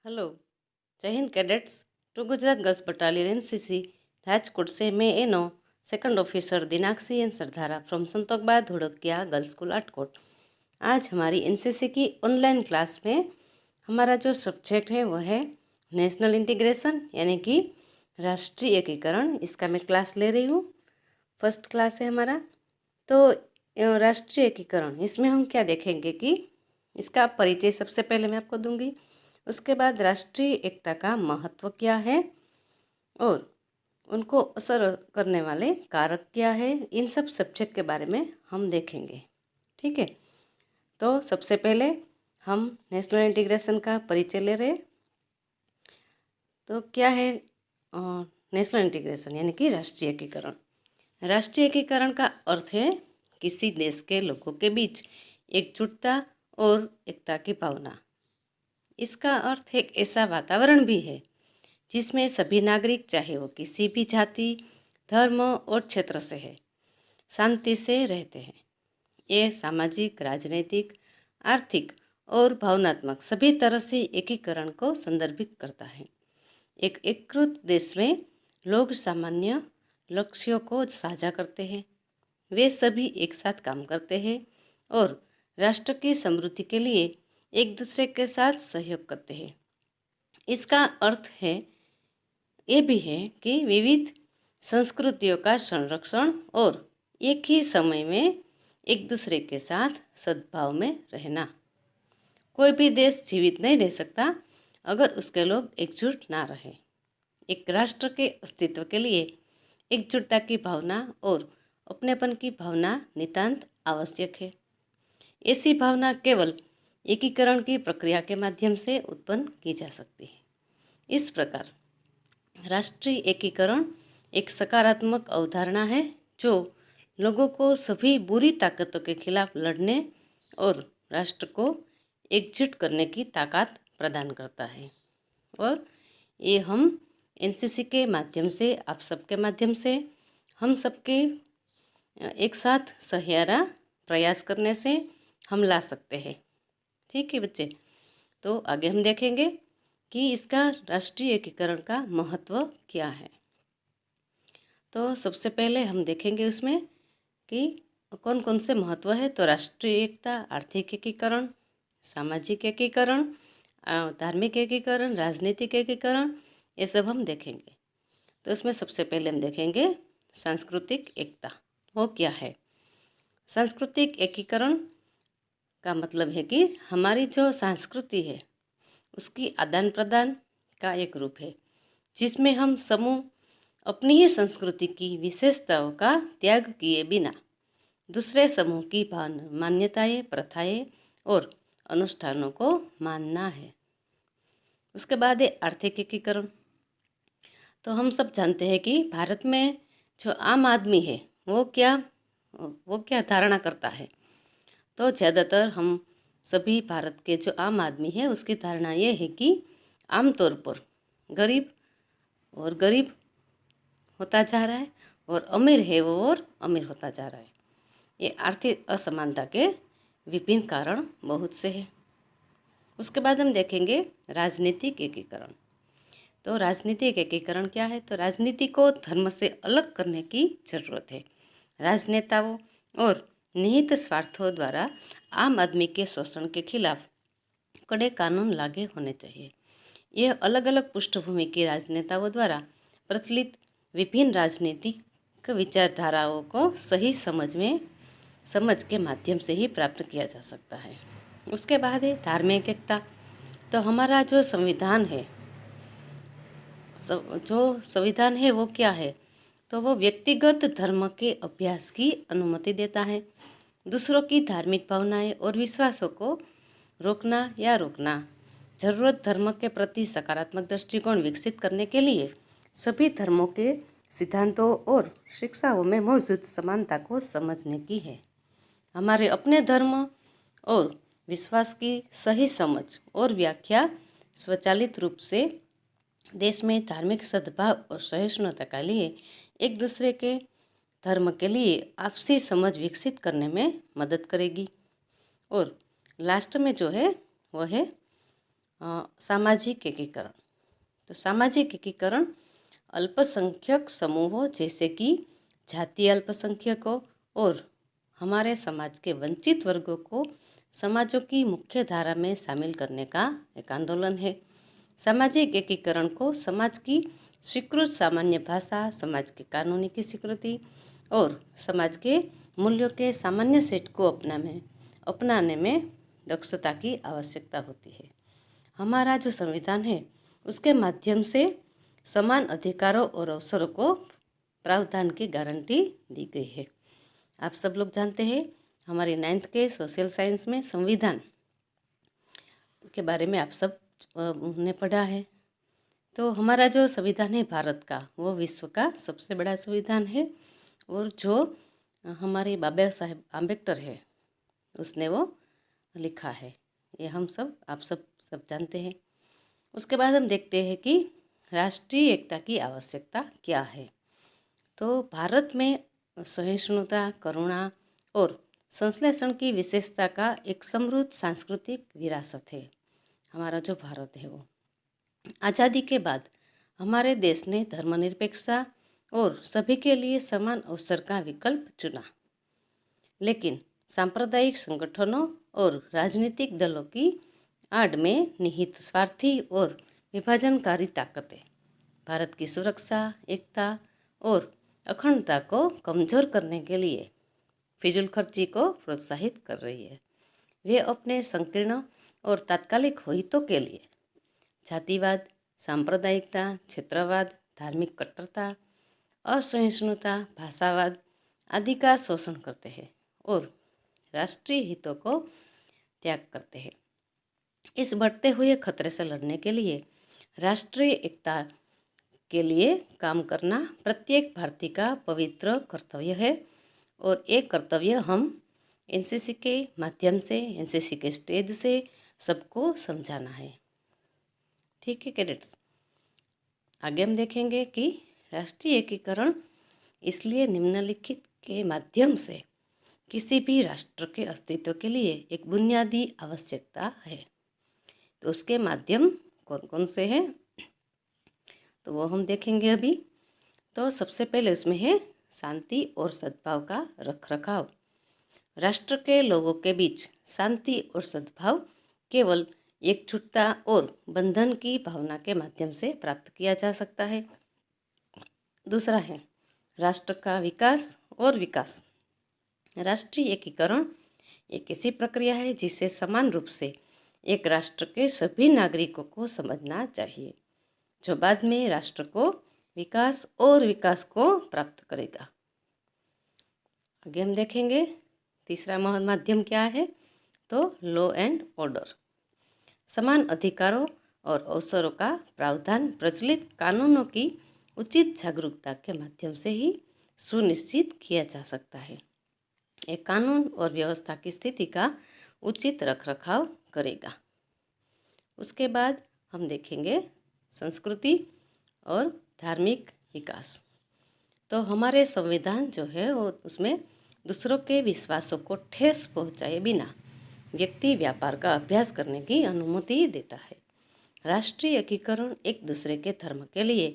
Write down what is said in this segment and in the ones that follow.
Hello. जय हिंद cadets. Two Gujarat girls battalion NCC Rajkot से मैं ANO second officer Dinakshi N Sardara from Santokba Dhodakiya girls school Atkot. आज हमारी एनसीसी की ऑनलाइन क्लास में हमारा जो सब्जेक्ट है वो है नेशनल इंटीग्रेशन यानी कि राष्ट्रीय एकीकरण। इसका मैं क्लास ले रही हूँ। फर्स्ट क्लास है हमारा। तो राष्ट्रीय एकीकरण इसमें हम क्या देखेंगे कि इसका परिचय सबसे पहले मैं आपको दूंगी। उसके बाद राष्ट्रीय एकता का महत्व क्या है और उनको असर करने वाले कारक क्या है, इन सब सब्जेक्ट के बारे में हम देखेंगे। ठीक है, तो सबसे पहले हम नेशनल इंटीग्रेशन का परिचय ले रहे। तो क्या है नेशनल इंटीग्रेशन यानी कि राष्ट्रीय एकीकरण। राष्ट्रीय एकीकरण का अर्थ है किसी देश के लोगों के बीच एकजुटता और एकता की भावना। इसका अर्थ एक ऐसा वातावरण भी है जिसमें सभी नागरिक, चाहे वो किसी भी जाति, धर्म और क्षेत्र से है, शांति से रहते हैं। ये सामाजिक, राजनीतिक, आर्थिक और भावनात्मक सभी तरह से एकीकरण को संदर्भित करता है। एक एकीकृत देश में लोग सामान्य लक्ष्यों को साझा करते हैं, वे सभी एक साथ काम करते हैं और राष्ट्र की समृद्धि के लिए एक दूसरे के साथ सहयोग करते हैं। इसका अर्थ है ये भी है कि विविध संस्कृतियों का संरक्षण और एक ही समय में एक दूसरे के साथ सद्भाव में रहना। कोई भी देश जीवित नहीं रह सकता अगर उसके लोग एकजुट ना रहे। एक राष्ट्र के अस्तित्व के लिए एकजुटता की भावना और अपनेपन की भावना नितांत आवश्यक है। ऐसी भावना केवल एकीकरण की प्रक्रिया के माध्यम से उत्पन्न की जा सकती है। इस प्रकार राष्ट्रीय एकीकरण एक सकारात्मक अवधारणा है जो लोगों को सभी बुरी ताकतों के खिलाफ लड़ने और राष्ट्र को एकजुट करने की ताकत प्रदान करता है। और ये हम एनसीसी के माध्यम से, आप सबके माध्यम से, हम सबके एक साथ सहियारा प्रयास करने से हम ला सकते हैं। ठीक है बच्चे, तो आगे हम देखेंगे कि इसका राष्ट्रीय एकीकरण का महत्व क्या है। तो सबसे पहले हम देखेंगे उसमें कि कौन कौन से महत्व है। तो राष्ट्रीय एकता, आर्थिक एकीकरण, सामाजिक एकीकरण, धार्मिक एकीकरण, राजनीतिक एकीकरण, ये सब हम देखेंगे। तो इसमें सबसे पहले हम देखेंगे सांस्कृतिक एकता। वो क्या है? सांस्कृतिक एकीकरण का मतलब है कि हमारी जो संस्कृति है उसकी आदान प्रदान का एक रूप है जिसमें हम समूह अपनी ही संस्कृति की विशेषताओं का त्याग किए बिना दूसरे समूह की मान्यताएं, प्रथाएं और अनुष्ठानों को मानना है। उसके बाद है आर्थिक एकीकरण। तो हम सब जानते हैं कि भारत में जो आम आदमी है वो क्या धारणा करता है। तो ज़्यादातर हम सभी भारत के जो आम आदमी है उसकी धारणा ये है कि आमतौर पर गरीब होता जा रहा है और अमीर है वो और अमीर होता जा रहा है। ये आर्थिक असमानता के विभिन्न कारण बहुत से हैं। उसके बाद हम देखेंगे राजनीतिक एकीकरण। तो राजनीतिक एकीकरण क्या है? तो राजनीति को धर्म से अलग करने की जरूरत है। राजनेताओं और निहित स्वार्थों द्वारा आम आदमी के शोषण के खिलाफ कड़े कानून लागू होने चाहिए। यह अलग अलग पृष्ठभूमि के राजनेताओं द्वारा प्रचलित विभिन्न राजनीतिक विचारधाराओं को सही समझ के माध्यम से ही प्राप्त किया जा सकता है। उसके बाद है धार्मिक एकता। तो हमारा जो संविधान है वो क्या है? तो वो व्यक्तिगत धर्म के अभ्यास की अनुमति देता है। दूसरों की धार्मिक भावनाएं और विश्वासों को रोकना या रोकना, जरूरत धर्म के प्रति सकारात्मक दृष्टिकोण विकसित करने के लिए सभी धर्मों के सिद्धांतों और शिक्षाओं में मौजूद समानता को समझने की है। हमारे अपने धर्म और विश्वास की सही समझ और व्याख्या स्वचालित रूप से देश में धार्मिक सद्भाव और सहिष्णुता के लिए एक दूसरे के धर्म के लिए आपसी समझ विकसित करने में मदद करेगी। और लास्ट में जो है वो है सामाजिक एकीकरण। तो सामाजिक एकीकरण अल्पसंख्यक समूहों जैसे कि जातीय अल्पसंख्यकों और हमारे समाज के वंचित वर्गों को समाजों की मुख्य धारा में शामिल करने का एक आंदोलन है। सामाजिक एकीकरण को समाज की स्वीकृत सामान्य भाषा, समाज के कानूनी की स्वीकृति और समाज के मूल्यों के सामान्य सेट को अपनाने में दक्षता की आवश्यकता होती है। हमारा जो संविधान है उसके माध्यम से समान अधिकारों और अवसरों को प्रावधान की गारंटी दी गई है। आप सब लोग जानते हैं, हमारी 9th के सोशल साइंस में संविधान के बारे में आप सब ने पढ़ा है। तो हमारा जो संविधान है भारत का, वो विश्व का सबसे बड़ा संविधान है और जो हमारे बाबा साहेब आम्बेडकर है उसने वो लिखा है। ये हम सब आप सब जानते हैं। उसके बाद हम देखते हैं कि राष्ट्रीय एकता की आवश्यकता क्या है। तो भारत में सहिष्णुता, करुणा और संश्लेषण की विशेषता का एक समृद्ध सांस्कृतिक विरासत है। हमारा जो भारत है वो आज़ादी के बाद हमारे देश ने धर्मनिरपेक्षता और सभी के लिए समान अवसर का विकल्प चुना, लेकिन सांप्रदायिक संगठनों और राजनीतिक दलों की आड़ में निहित स्वार्थी और विभाजनकारी ताकतें भारत की सुरक्षा, एकता और अखंडता को कमजोर करने के लिए फिजूल खर्ची को प्रोत्साहित कर रही है। वे अपने संकीर्ण और तात्कालिक हितों के लिए जातिवाद, सांप्रदायिकता, क्षेत्रवाद, धार्मिक कट्टरता, असहिष्णुता, भाषावाद आदि का शोषण करते हैं और राष्ट्रीय हितों को त्याग करते हैं। इस बढ़ते हुए खतरे से लड़ने के लिए राष्ट्रीय एकता के लिए काम करना प्रत्येक भारतीय का पवित्र कर्तव्य है और ये कर्तव्य हम एनसीसी के माध्यम से, एनसीसी के स्टेज से सबको समझाना है। ठीक है कैडेट्स, आगे हम देखेंगे कि राष्ट्रीय एकीकरण इसलिए निम्नलिखित के माध्यम से किसी भी राष्ट्र के अस्तित्व के लिए एक बुनियादी आवश्यकता है। तो उसके माध्यम कौन कौन से हैं तो वो हम देखेंगे अभी। तो सबसे पहले उसमें है शांति और सद्भाव का रखरखाव। राष्ट्र के लोगों के बीच शांति और सद्भाव केवल एकजुटता और बंधन की भावना के माध्यम से प्राप्त किया जा सकता है। दूसरा है राष्ट्र का विकास और विकास। राष्ट्रीय एकीकरण एक ऐसी प्रक्रिया है जिसे समान रूप से एक राष्ट्र के सभी नागरिकों को समझना चाहिए, जो बाद में राष्ट्र को विकास और विकास को प्राप्त करेगा। आगे हम देखेंगे तीसरा माध्यम क्या है तो लॉ एंड ऑर्डर। समान अधिकारों और अवसरों का प्रावधान प्रचलित कानूनों की उचित जागरूकता के माध्यम से ही सुनिश्चित किया जा सकता है। एक कानून और व्यवस्था की स्थिति का उचित रखरखाव करेगा। उसके बाद हम देखेंगे संस्कृति और धार्मिक विकास। तो हमारे संविधान जो है वो उसमें दूसरों के विश्वासों को ठेस पहुंचाए बिना व्यक्ति व्यापार का अभ्यास करने की अनुमति देता है। राष्ट्रीय एकीकरण एक दूसरे के धर्म के लिए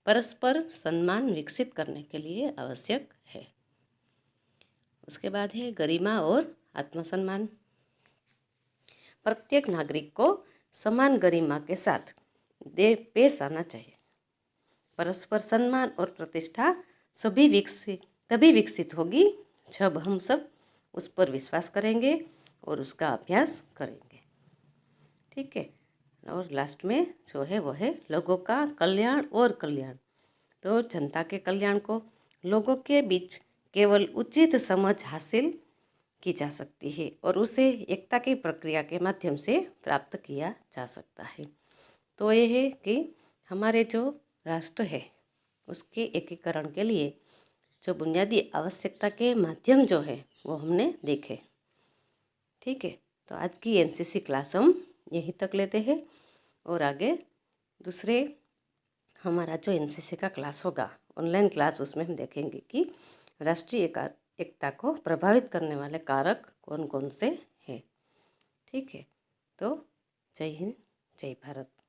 परस्पर सम्मान विकसित करने के लिए आवश्यक है। उसके बाद है गरिमा और आत्मसम्मान। प्रत्येक नागरिक को समान गरिमा के साथ पेश आना चाहिए। परस्पर सम्मान और प्रतिष्ठा तभी विकसित होगी जब हम सब उस पर विश्वास करेंगे और उसका अभ्यास करेंगे। ठीक है, और लास्ट में जो है वो है लोगों का कल्याण और कल्याण। तो जनता के कल्याण को लोगों के बीच केवल उचित समझ हासिल की जा सकती है और उसे एकता की प्रक्रिया के माध्यम से प्राप्त किया जा सकता है। तो ये है कि हमारे जो राष्ट्र है उसके एकीकरण के लिए जो बुनियादी आवश्यकता के माध्यम जो है वो हमने देखे। ठीक है, तो आज की एनसीसी क्लास हम यहीं तक लेते हैं और आगे दूसरे हमारा जो एनसीसी का क्लास होगा ऑनलाइन क्लास, उसमें हम देखेंगे कि राष्ट्रीय एकता को प्रभावित करने वाले कारक कौन कौन से हैं। ठीक है, तो जय हिंद। जय भारत।